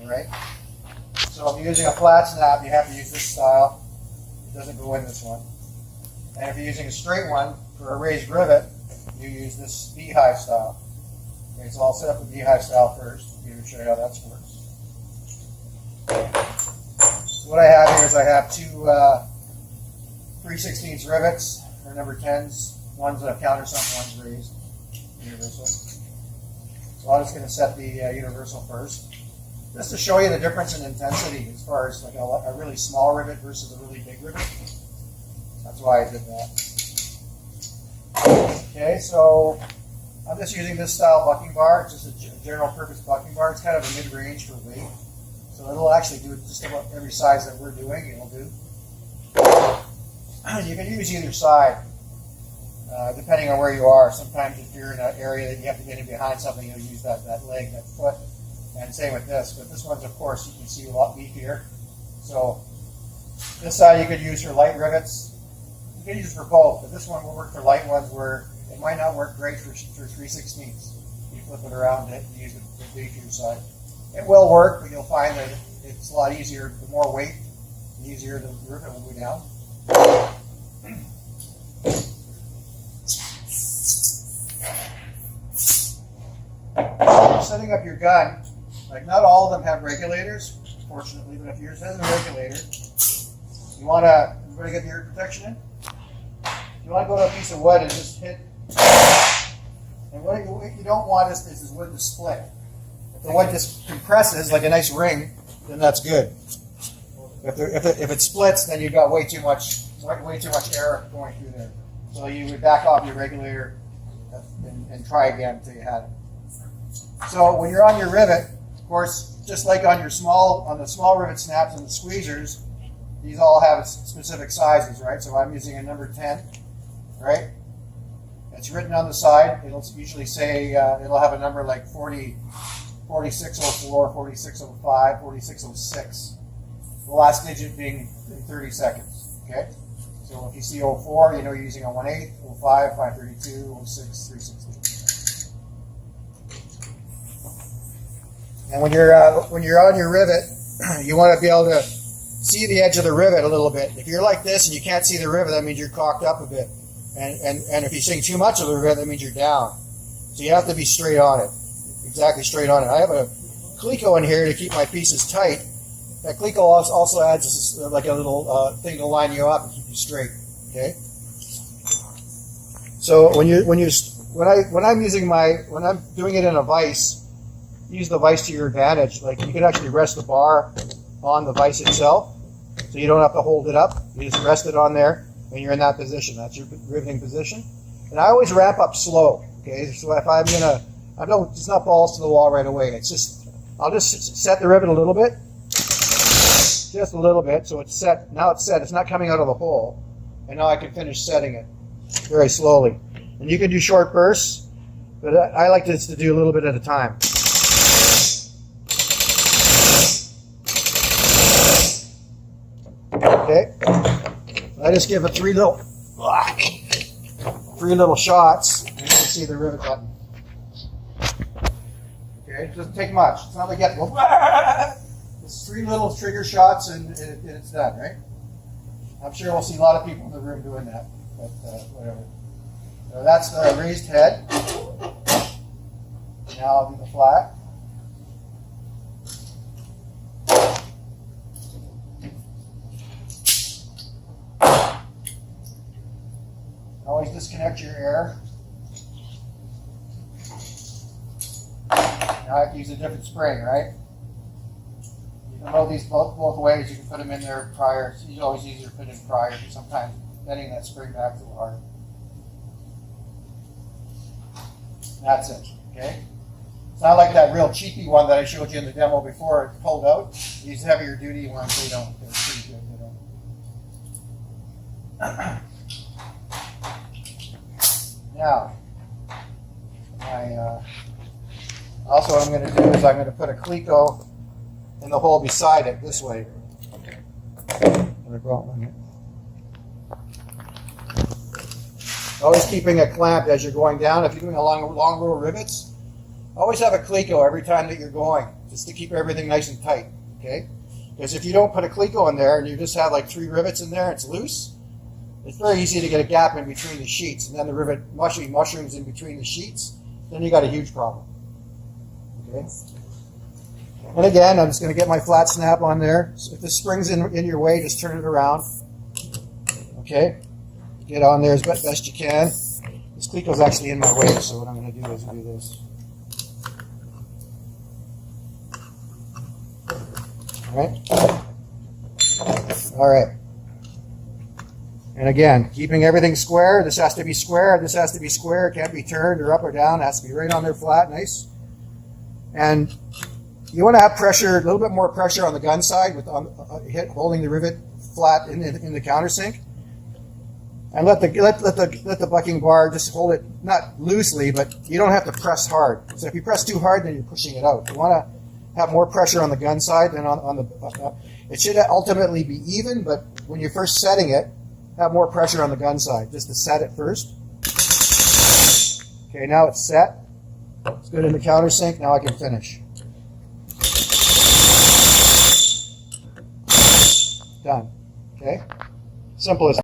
All right. So if you're using a flat snap, you have to use this style. It doesn't go in this one. And if you're using a straight one for a raised rivet, you use this beehive style. Okay, so I'll set up the beehive style first. To show you how that works. So what I have here is I have two 3/16 rivets, or number 10s. One's a countersunk, one's raised, universal. So I'm just going to set the universal first, just to show you the difference in intensity as far as like a really small rivet versus a really big rivet. That's why I did that. Okay, so I'm just using this style bucking bar. It's just a general purpose bucking bar. It's kind of a mid-range for weight. So it'll actually do just about every size that we're doing, it'll do. You can use either side, depending on where you are. Sometimes if you're in an area that you have to get in behind something, you'll use that leg, that foot. And same with this. But this one's, of course, you can see a lot beefier. So this side you could use for light rivets. You can use it for both, but this one will work for light ones where it might not work great for 3/16. You flip it around and use the beefier side. It will work, but you'll find that it's a lot easier. The more weight, the easier the rivet will go down. When you're setting up your gun, like not all of them have regulators, fortunately, but if yours has a regulator, you want to, everybody get the ear protection in? You want to go to a piece of wood and just hit, and what you don't want is this wood to split. If the wood just compresses like a nice ring, then that's good. If it splits, then you've got way too much air going through there. So you would back off your regulator and try again until you had it. So when you're on your rivet, of course, just like on the small rivet snaps and the squeezers, these all have specific sizes, right? So I'm using a number 10, right? It's written on the side. It'll usually say, it'll have a number like 4604, 4605, 4606. The last digit being 30 seconds, okay? So if you see 04, you know you're using a 1/8, 05, 532, 06, 360. And when you're on your rivet, you want to be able to see the edge of the rivet a little bit. If you're like this and you can't see the rivet, that means you're cocked up a bit. And if you're seeing too much of the rivet, that means you're down. So you have to be straight on it, exactly straight on it. I have a cleco in here to keep my pieces tight. That cleco also adds like a little thing to line you up and keep you straight. Okay. So when I'm doing it in a vise, use the vise to your advantage. Like you can actually rest the bar on the vise itself, so you don't have to hold it up. You just rest it on there, and you're in that position. That's your riveting position. And I always wrap up slow. Okay, so if it's not balls to the wall right away. I'll just set the rivet a little bit, just a little bit, so it's set. Now it's set. It's not coming out of the hole, and now I can finish setting it very slowly. And you can do short bursts, but I like this to do a little bit at a time. Okay, I just give it three little shots, and you can see the rivet button. Okay, it doesn't take much. It's not like you have to go. It's 3 little trigger shots, and it's done, right? I'm sure we'll see a lot of people in the room doing that, but whatever. So that's the raised head. Now I'll do the flat. Always disconnect your air. Now I have to use a different spring, right? You can load these both ways. You can put them in there prior. It's always easier to put in prior, but sometimes bending that spring back is a little hard. That's it, okay? It's not like that real cheapy one that I showed you in the demo before it pulled out. These heavier duty ones, they don't. They're pretty good, they don't. Now, also what I'm going to do is I'm going to put a cleco in the hole beside it this way. Always keeping it clamped as you're going down. If you're doing long row rivets, always have a cleco every time that you're going, just to keep everything nice and tight, okay? Because if you don't put a cleco in there and you just have like 3 rivets in there, it's loose, it's very easy to get a gap in between the sheets, and then the rivet mushrooms in between the sheets, then you got a huge problem, okay? And again, I'm just going to get my flat snap on there. So if the spring's in your way, just turn it around, okay? Get on there as best you can. This cleco's actually in my way, so what I'm going to do is do this. All right. And again, keeping everything square. This has to be square. This has to be square. It can't be turned or up or down. It has to be right on there flat, nice. And you want to have pressure, a little bit more pressure on the gun side with holding the rivet flat in the countersink. And let the bucking bar just hold it, not loosely, but you don't have to press hard. So if you press too hard, then you're pushing it out. You want to have more pressure on the gun side than on the. It should ultimately be even, but when you're first setting it, have more pressure on the gun side just to set it first. Okay, now it's set. It's good in the countersink. Now I can finish. Done. Okay, simple as.